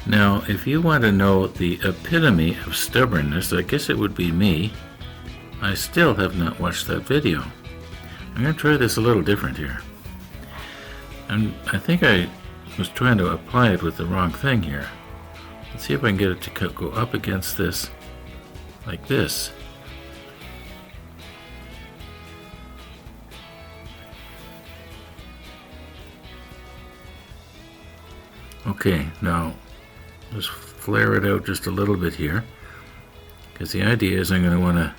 Now, if you want to know the epitome of stubbornness, I guess it would be me. I still have not watched that video. I'm going to try this a little different here. And I think I was trying to apply it with the wrong thing here. Let's see if I can get it to go up against this, like this. Okay, now let's flare it out just a little bit here, because the idea is I'm going to want to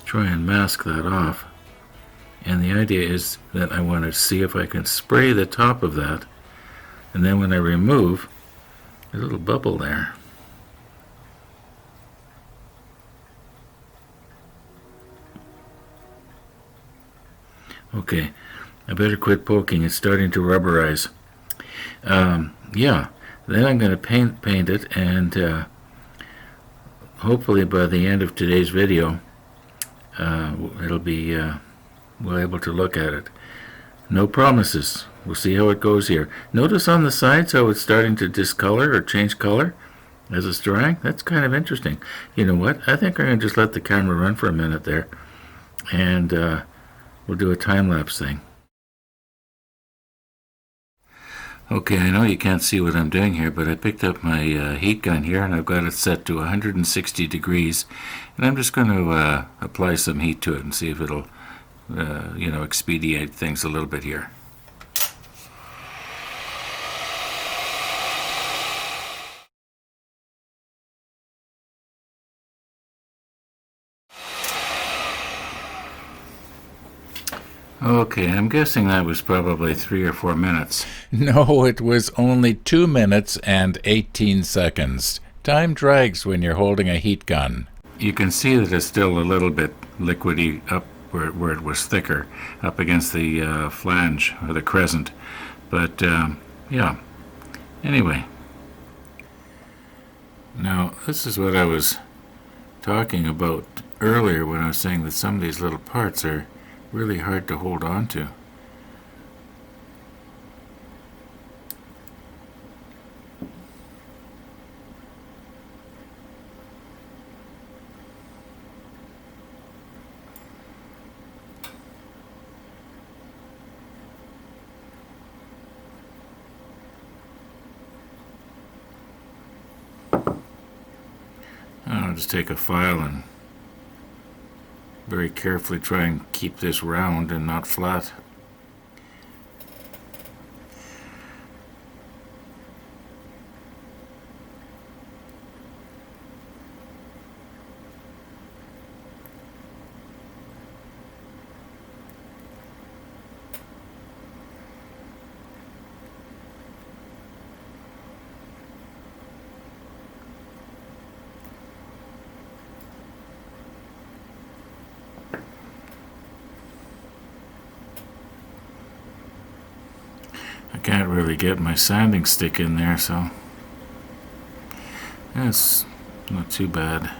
try and mask that off. And the idea is that I want to see if I can spray the top of that, and then when I remove, a little bubble there. Okay, I better quit poking. It's starting to rubberize. Yeah, then I'm going to paint it, and hopefully by the end of today's video, it'll be we're able to look at it. No promises. We'll see how it goes here. Notice on the sides how it's starting to discolor or change color as it's drying. That's kind of interesting. You know what? I think I'm going to just let the camera run for a minute there, and we'll do a time-lapse thing. Okay, I know you can't see what I'm doing here, but I picked up my heat gun here, and I've got it set to 160 degrees, and I'm just going to apply some heat to it and see if it'll, expedite things a little bit here. Okay, I'm guessing that was probably 3 or 4 minutes. No, it was only 2 minutes and 18 seconds. Time drags when you're holding a heat gun. You can see that it's still a little bit liquidy up where it was thicker, up against the flange or the crescent. But, yeah. Anyway. Now, this is what I was talking about earlier when I was saying that some of these little parts are really hard to hold on to. I'll just take a file and very carefully try and keep this round and not flat. I can't really get my sanding stick in there, so that's not too bad.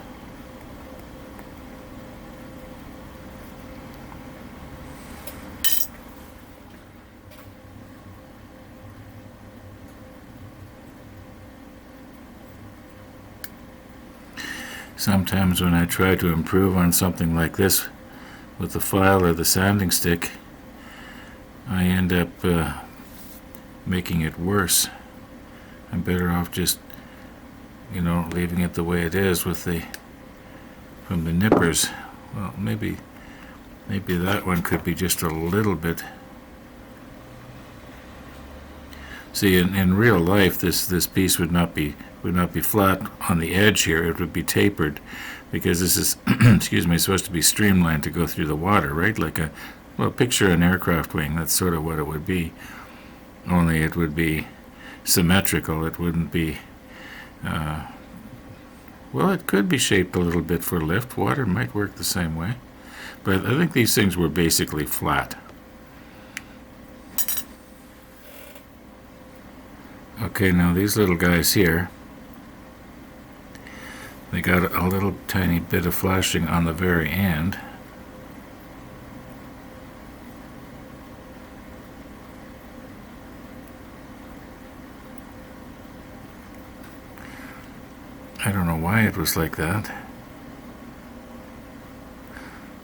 Sometimes when I try to improve on something like this with the file or the sanding stick, I end up making it worse. I'm better off just, leaving it the way it is with from the nippers. Well, maybe that one could be just a little bit. See, in real life, this piece would not be flat on the edge here. It would be tapered, because this is, supposed to be streamlined to go through the water, right? Like picture an aircraft wing. That's sort of what it would be. Only it would be symmetrical. It wouldn't be, it could be shaped a little bit for lift. Water might work the same way. But I think these things were basically flat. Okay, now these little guys here, they got a little tiny bit of flashing on the very end. I don't know why it was like that.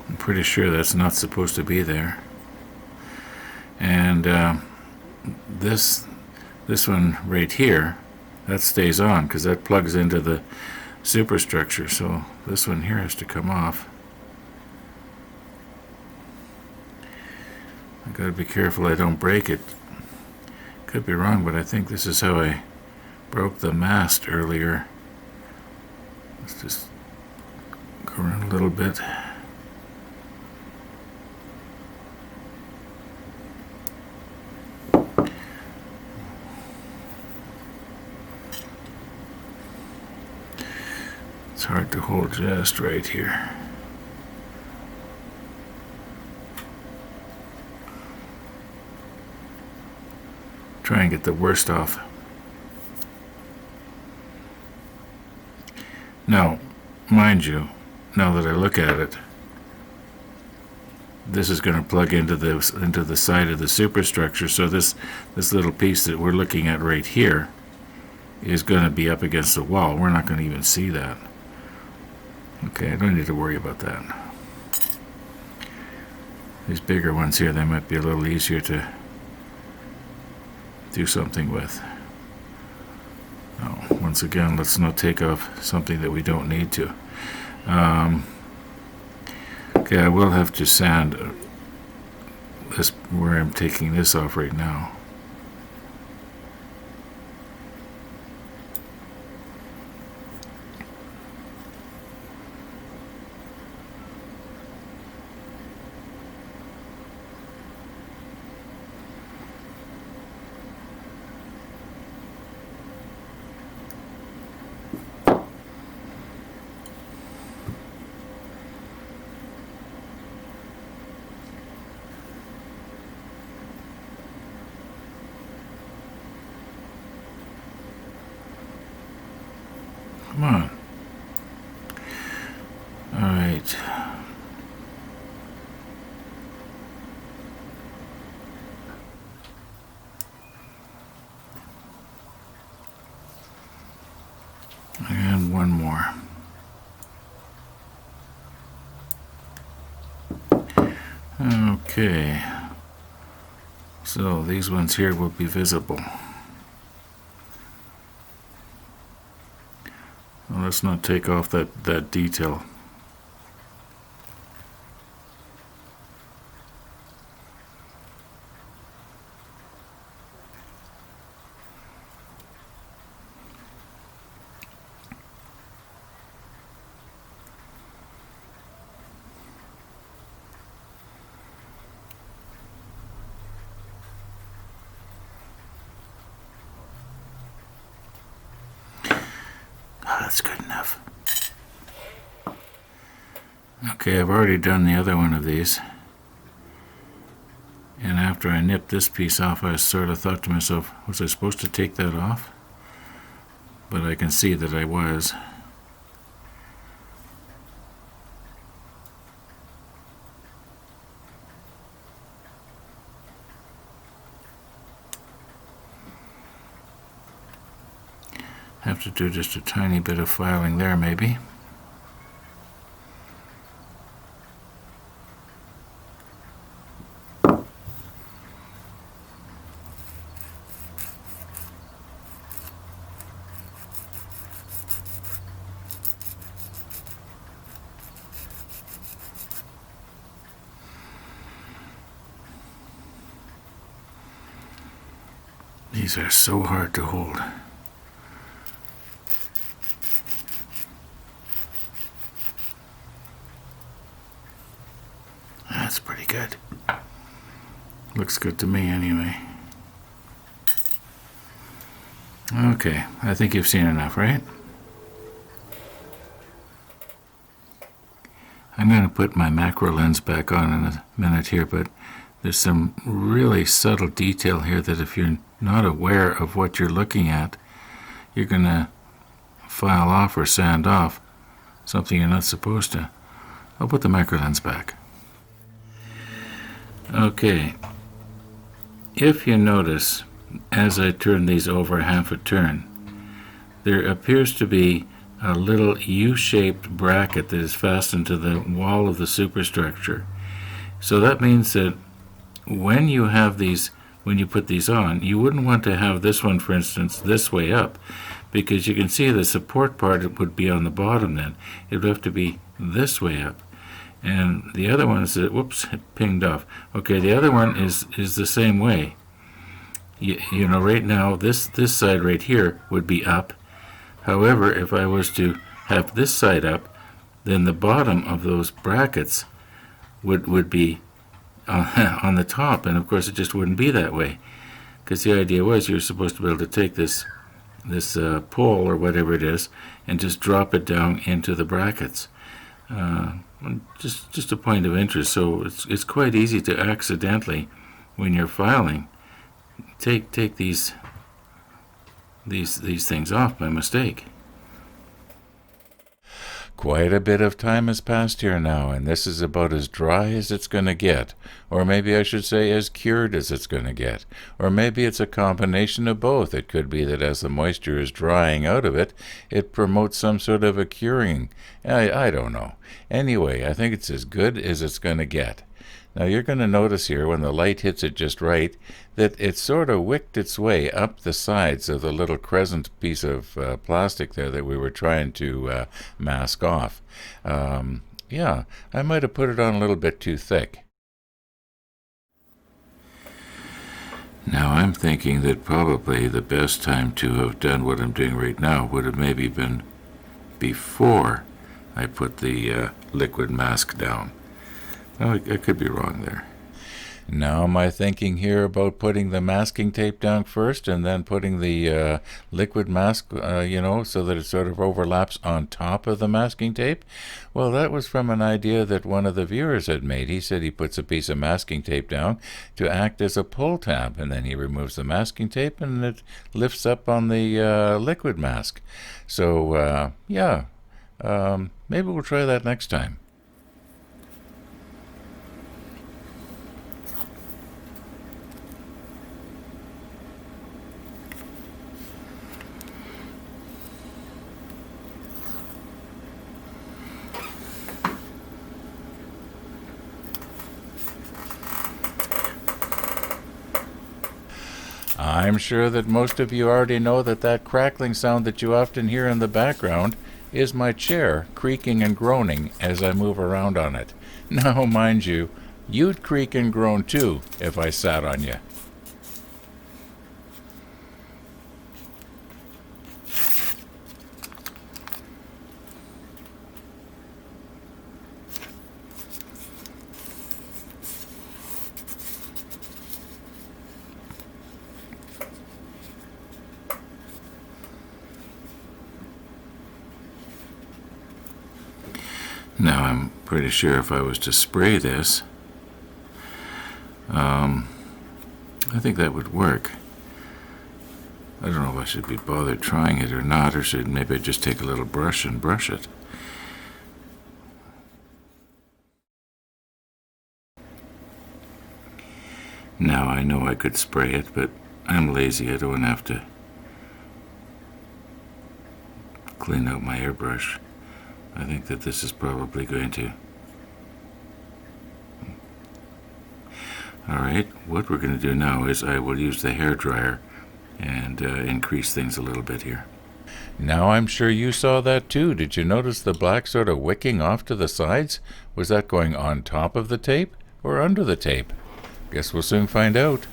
I'm pretty sure that's not supposed to be there. And this one right here, that stays on because that plugs into the superstructure. So this one here has to come off. I gotta be careful I don't break it. Could be wrong, but I think this is how I broke the mast earlier. Let's just go around a little bit. It's hard to hold just right here. Try and get the worst off. Now, mind you, now that I look at it, this is going to plug into the side of the superstructure. So this little piece that we're looking at right here is going to be up against the wall. We're not going to even see that. Okay, I don't need to worry about that. These bigger ones here, they might be a little easier to do something with. Oh, once again, let's not take off something that we don't need to. Okay, I will have to sand this where I'm taking this off right now. Come on. All right. And one more. Okay. So these ones here will be visible. Well, let's not take off that detail. That's good enough. Okay, I've already done the other one of these. And after I nipped this piece off, I sort of thought to myself, was I supposed to take that off? But I can see that I was. Have to do just a tiny bit of filing there, maybe. These are so hard to hold. That's pretty good. Looks good to me anyway. Okay, I think you've seen enough, right? I'm going to put my macro lens back on in a minute here, but there's some really subtle detail here that if you're not aware of what you're looking at, you're going to file off or sand off something you're not supposed to. I'll put the macro lens back. Okay, if you notice, as I turn these over half a turn, there appears to be a little U-shaped bracket that is fastened to the wall of the superstructure. So that means that when you put these on, you wouldn't want to have this one, for instance, this way up, because you can see the support part would be on the bottom then. It would have to be this way up. And the other one is, whoops, it pinged off. Okay, the other one is the same way. You know, right now, this side right here would be up. However, if I was to have this side up, then the bottom of those brackets would be on the top, and of course it just wouldn't be that way, because the idea was you're supposed to be able to take this pole or whatever it is and just drop it down into the brackets. Just a point of interest. So it's quite easy to accidentally, when you're filing, take these things off by mistake. Quite a bit of time has passed here now, and this is about as dry as it's going to get. Or maybe I should say as cured as it's going to get. Or maybe it's a combination of both. It could be that as the moisture is drying out of it, it promotes some sort of a curing. I don't know. Anyway, I think it's as good as it's going to get. Now you're going to notice here, when the light hits it just right, that it sort of wicked its way up the sides of the little crescent piece of plastic there that we were trying to mask off. Yeah, I might have put it on a little bit too thick. Now I'm thinking that probably the best time to have done what I'm doing right now would have maybe been before I put the liquid mask down. Oh, I could be wrong there. Now am I thinking here about putting the masking tape down first and then putting the liquid mask, so that it sort of overlaps on top of the masking tape? Well, that was from an idea that one of the viewers had made. He said he puts a piece of masking tape down to act as a pull tab, and then he removes the masking tape and it lifts up on the liquid mask. So, maybe we'll try that next time. I'm sure that most of you already know that crackling sound that you often hear in the background is my chair creaking and groaning as I move around on it. Now, mind you, you'd creak and groan too if I sat on you. Now I'm pretty sure if I was to spray this, I think that would work. I don't know if I should be bothered trying it or not, or should maybe I just take a little brush and brush it. Now I know I could spray it, but I'm lazy. I don't have to clean out my airbrush. I think that this is probably going to... Alright, what we're going to do now is I will use the hairdryer and increase things a little bit here. Now I'm sure you saw that too. Did you notice the black sort of wicking off to the sides? Was that going on top of the tape or under the tape? Guess we'll soon find out.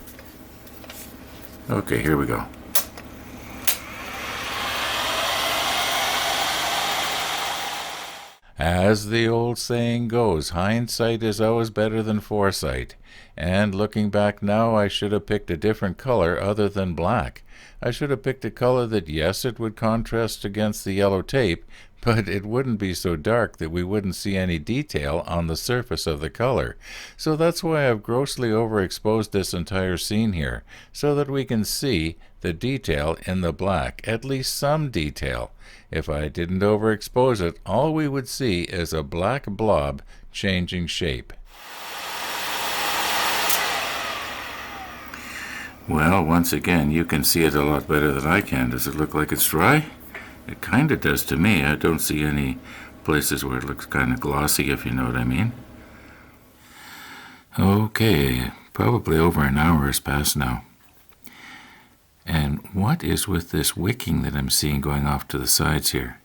Okay, here we go. As the old saying goes, hindsight is always better than foresight. And looking back now, I should have picked a different color other than black. I should have picked a color that, yes, it would contrast against the yellow tape, but it wouldn't be so dark that we wouldn't see any detail on the surface of the color. So that's why I've grossly overexposed this entire scene here, so that we can see the detail in the black, at least some detail. If I didn't overexpose it, all we would see is a black blob changing shape. Well, once again, you can see it a lot better than I can. Does it look like it's dry? It kind of does to me. I don't see any places where it looks kind of glossy, if you know what I mean. Okay, probably over an hour has passed now. And what is with this wicking that I'm seeing going off to the sides here?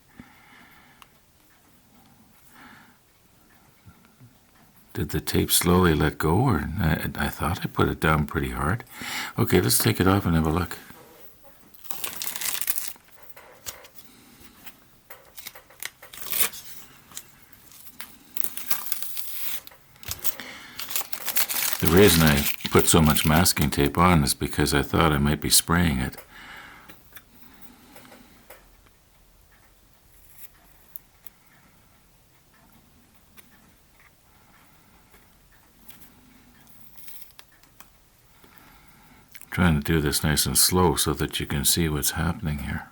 Did the tape slowly let go, or I thought I put it down pretty hard. Okay, let's take it off and have a look. The reason I put so much masking tape on is because I thought I might be spraying it. Trying to do this nice and slow so that you can see what's happening here.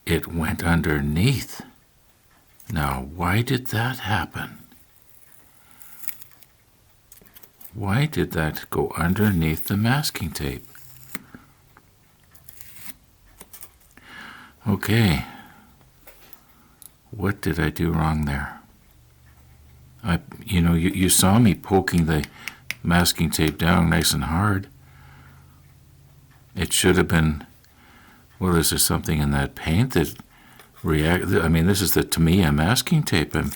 It went underneath. Now, why did that happen? Why did that go underneath the masking tape? Okay. What did I do wrong there? You saw me poking the masking tape down nice and hard. It should have been, well, is there something in that paint that reacted? I mean, this is the Tamiya masking tape, and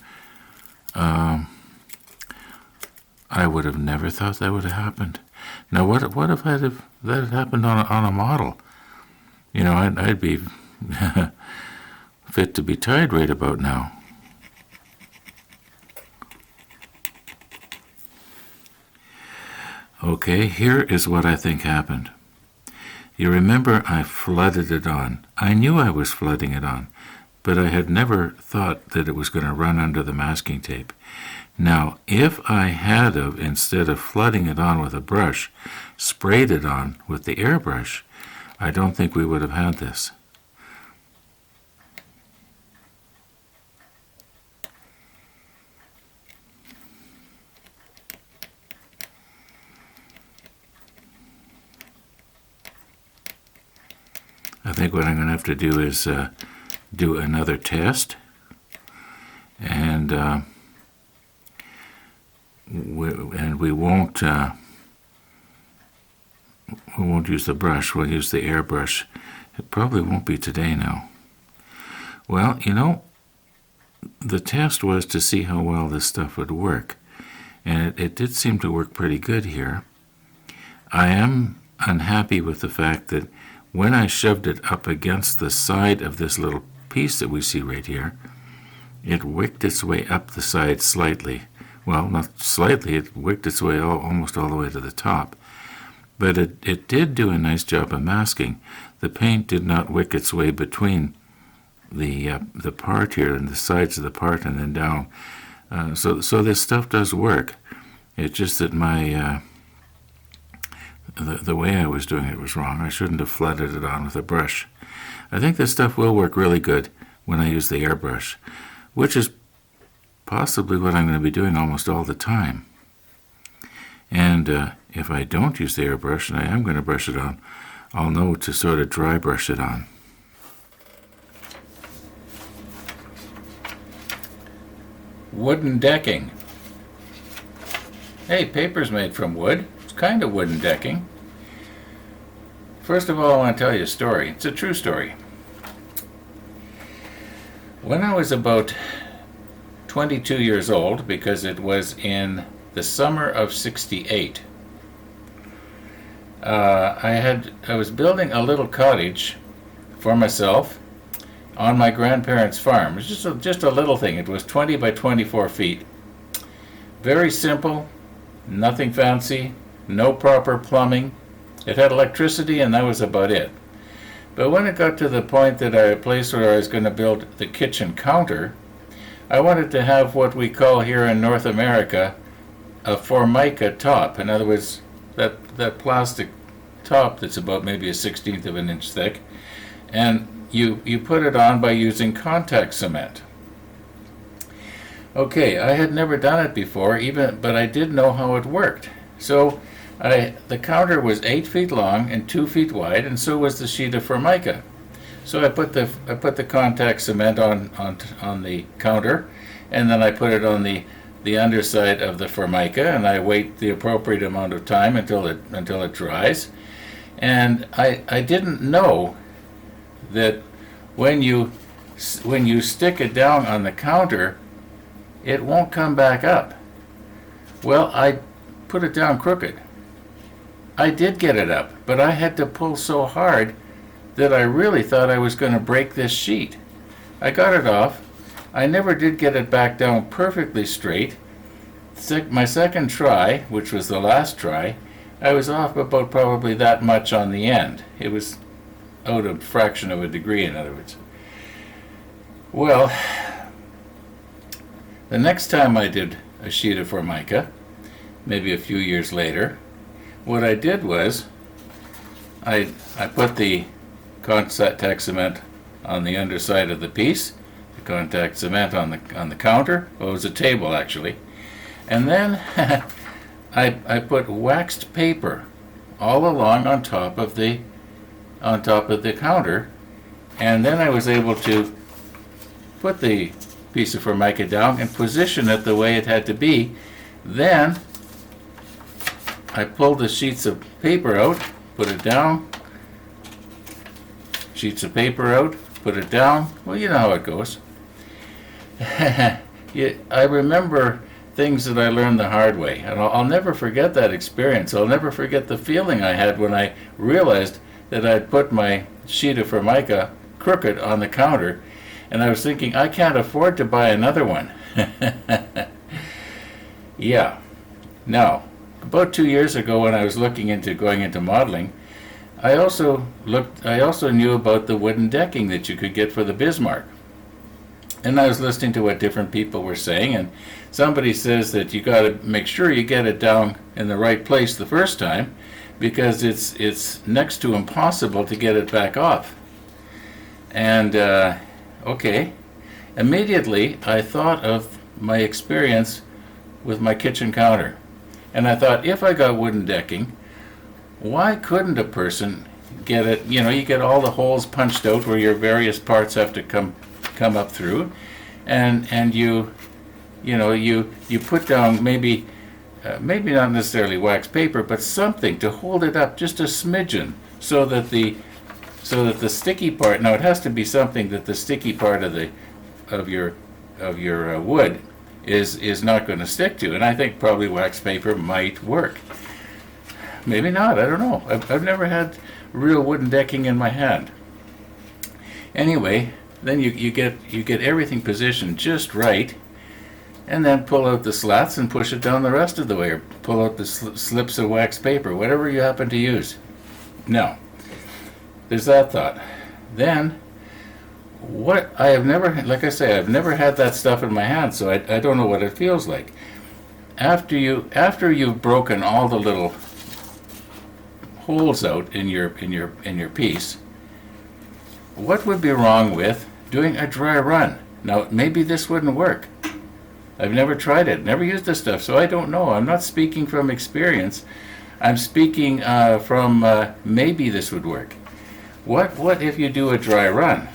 I would have never thought that would have happened. Now, what if that had happened on a model? I'd be fit to be tied right about now. Okay, here is what I think happened. You remember I flooded it on. I knew I was flooding it on, but I had never thought that it was going to run under the masking tape. Now, if I had of, instead of flooding it on with a brush, sprayed it on with the airbrush, I don't think we would have had this. I think what I'm going to have to do is do another test, and we won't use the brush. We'll use the airbrush. It probably won't be today now. Well, the test was to see how well this stuff would work, and it did seem to work pretty good here. I am unhappy with the fact that when I shoved it up against the side of this little piece that we see right here, it wicked its way up the side slightly. Well, not slightly, it wicked its way almost all the way to the top. But it did do a nice job of masking. The paint did not wick its way between the part here and the sides of the part and then down. So this stuff does work. It's just that my the way I was doing it was wrong. I shouldn't have flooded it on with a brush. I think this stuff will work really good when I use the airbrush, which is possibly what I'm going to be doing almost all the time. And if I don't use the airbrush and I am going to brush it on, I'll know to sort of dry brush it on. Wooden decking. Hey, paper's made from wood. It's kind of wooden decking. First of all, I want to tell you a story. It's a true story. When I was about 22 years old, because it was in the summer of '68, I was building a little cottage for myself on my grandparents' farm. It was just a little thing. It was 20 by 24 feet. Very simple, nothing fancy, no proper plumbing. It had electricity, and that was about it. But when it got to the point that a place where I was going to build the kitchen counter, I wanted to have what we call here in North America a formica top. In other words, that plastic top that's about maybe 1/16 of an inch thick, and you put it on by using contact cement. Okay, I had never done it before, but I did know how it worked. So The counter was 8 feet long and 2 feet wide, and so was the sheet of Formica. So I put the contact cement on the counter, and then I put it on the underside of the Formica, and I wait the appropriate amount of time until it dries. And I didn't know that when you stick it down on the counter, it won't come back up. Well, I put it down crooked. I did get it up, but I had to pull so hard that I really thought I was going to break this sheet. I got it off. I never did get it back down perfectly straight. My second try, which was the last try, I was off about probably that much on the end. It was out a fraction of a degree, in other words. Well, the next time I did a sheet of Formica, maybe a few years later, what I did was I put the contact cement on the underside of the piece, the contact cement on the counter. Well, it was a table actually, and then I put waxed paper all along on top of the counter, and then I was able to put the piece of Formica down and position it the way it had to be. Then I pulled the sheets of paper out, put it down, sheets of paper out, put it down. Well, you know how it goes. I remember things that I learned the hard way, and I'll never forget that experience. I'll never forget the feeling I had when I realized that I'd put my sheet of Formica crooked on the counter, and I was thinking, I can't afford to buy another one. Yeah. Now, about 2 years ago, when I was looking into going into modeling, I also knew about the wooden decking that you could get for the Bismarck. And I was listening to what different people were saying, and somebody says that you got to make sure you get it down in the right place the first time, because it's next to impossible to get it back off. And okay, immediately I thought of my experience with my kitchen counter. And I thought, if I got wooden decking, why couldn't a person get it? You know, you get all the holes punched out where your various parts have to come up through, and you put down maybe not necessarily wax paper, but something to hold it up just a smidgen, so that the sticky part. Now it has to be something that the sticky part of your wood is not going to stick to, and I think probably wax paper might work. Maybe not, I don't know. I've never had real wooden decking in my hand. Anyway, then you get everything positioned just right, and then pull out the slats and push it down the rest of the way, or pull out the slips of wax paper, whatever you happen to use. Now, there's that thought. Then, what I have never, like I say, I've never had that stuff in my hand, so I don't know what it feels like. After you've broken all the little holes out in your piece, what would be wrong with doing a dry run? Now, maybe this wouldn't work. I've never tried it, never used this stuff, so I don't know. I'm not speaking from experience. I'm speaking from maybe this would work. What if you do a dry run?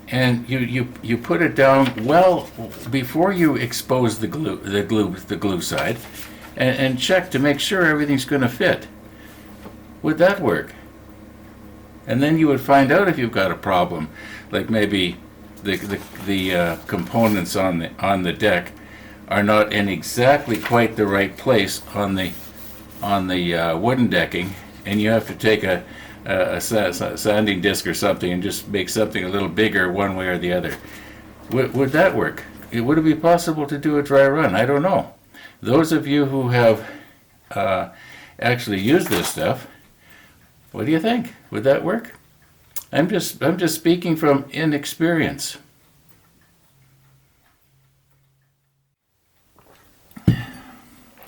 And you put it down well before you expose the glue side, and check to make sure everything's going to fit. Would that work? And then you would find out if you've got a problem, like maybe the components on the deck are not in exactly quite the right place on the wooden decking, and you have to take a sanding disc or something and just make something a little bigger one way or the other. Would that work? Would it be possible to do a dry run? I don't know. Those of you who have actually used this stuff, what do you think? Would that work? I'm just speaking from inexperience.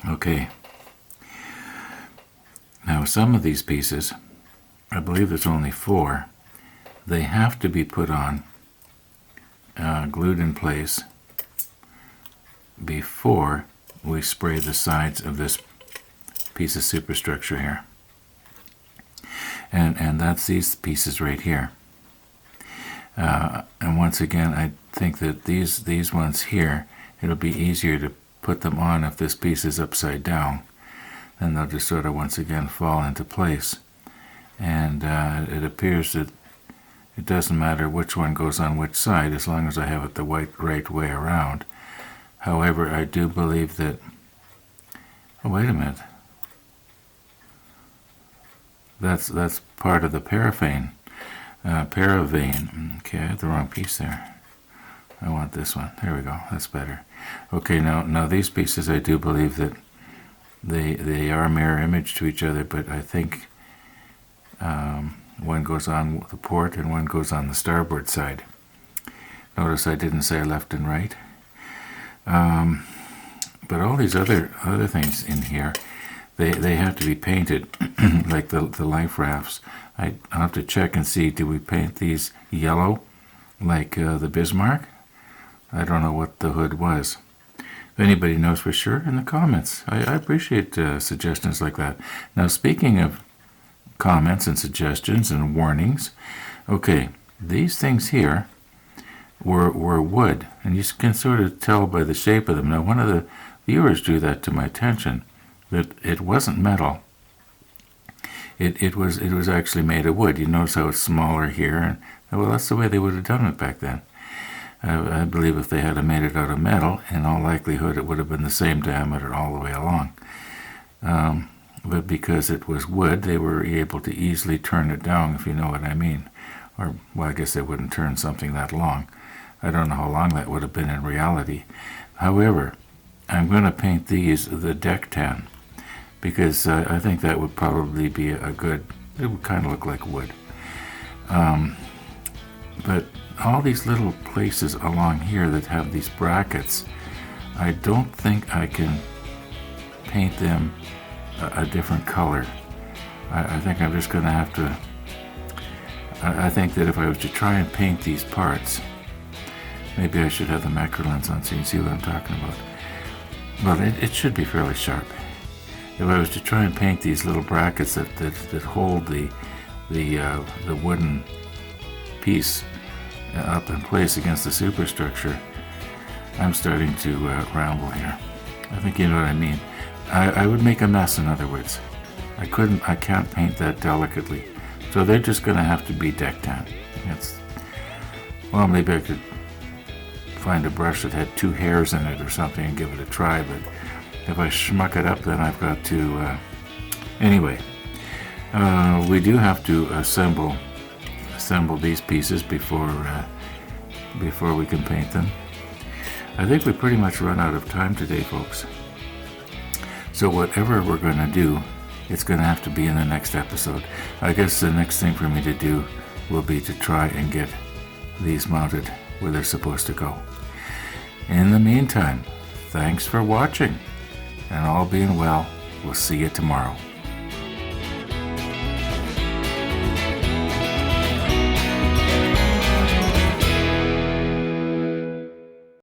Okay. Now some of these pieces, I believe there's only 4, they have to be put on, glued in place, before we spray the sides of this piece of superstructure here. And that's these pieces right here. And once again, I think that these ones here, it'll be easier to put them on if this piece is upside down. Then they'll just sort of once again fall into place. And it appears that it doesn't matter which one goes on which side as long as I have it the right way around. However, I do believe that... Oh, wait a minute. That's part of the paraffin. Paravein. Okay, I had the wrong piece there. I want this one. There we go. That's better. Okay, now these pieces, I do believe that they are mirror image to each other, but I think one goes on the port and one goes on the starboard side. Notice I didn't say left and right. But all these other things in here, they have to be painted, like the life rafts. I'll have to check and see, do we paint these yellow like the Bismarck? I don't know what the hood was. If anybody knows for sure, in the comments. I appreciate suggestions like that. Now, speaking of comments and suggestions and warnings, okay, these things here were wood, and you can sort of tell by the shape of them. Now, one of the viewers drew that to my attention, that it wasn't metal. It was actually made of wood. You notice how it's smaller here, and well, that's the way they would have done it back then. I believe if they had made it out of metal, in all likelihood it would have been the same diameter all the way along. But because it was wood, they were able to easily turn it down, if you know what I mean. Or, well, I guess they wouldn't turn something that long. I don't know how long that would have been in reality. However, I'm going to paint these the deck tan, because I think that would probably be a good, it would kind of look like wood. But all these little places along here that have these brackets, I don't think I can paint them a different color. I think I'm just going to have to, I think that if I was to try and paint these parts, maybe I should have the macro lens on so you can see what I'm talking about. Well, it should be fairly sharp. If I was to try and paint these little brackets that hold the wooden piece up in place against the superstructure, I'm starting to ramble here. I think you know what I mean. I would make a mess, in other words. I can't paint that delicately. So they're just going to have to be deck tan. Well, maybe I could find a brush that had 2 hairs in it or something and give it a try, but if I schmuck it up, then I've got to... Anyway, we do have to assemble these pieces before we can paint them. I think we pretty much run out of time today, folks. So whatever we're going to do, it's going to have to be in the next episode. I guess the next thing for me to do will be to try and get these mounted where they're supposed to go. In the meantime, thanks for watching, and all being well, we'll see you tomorrow.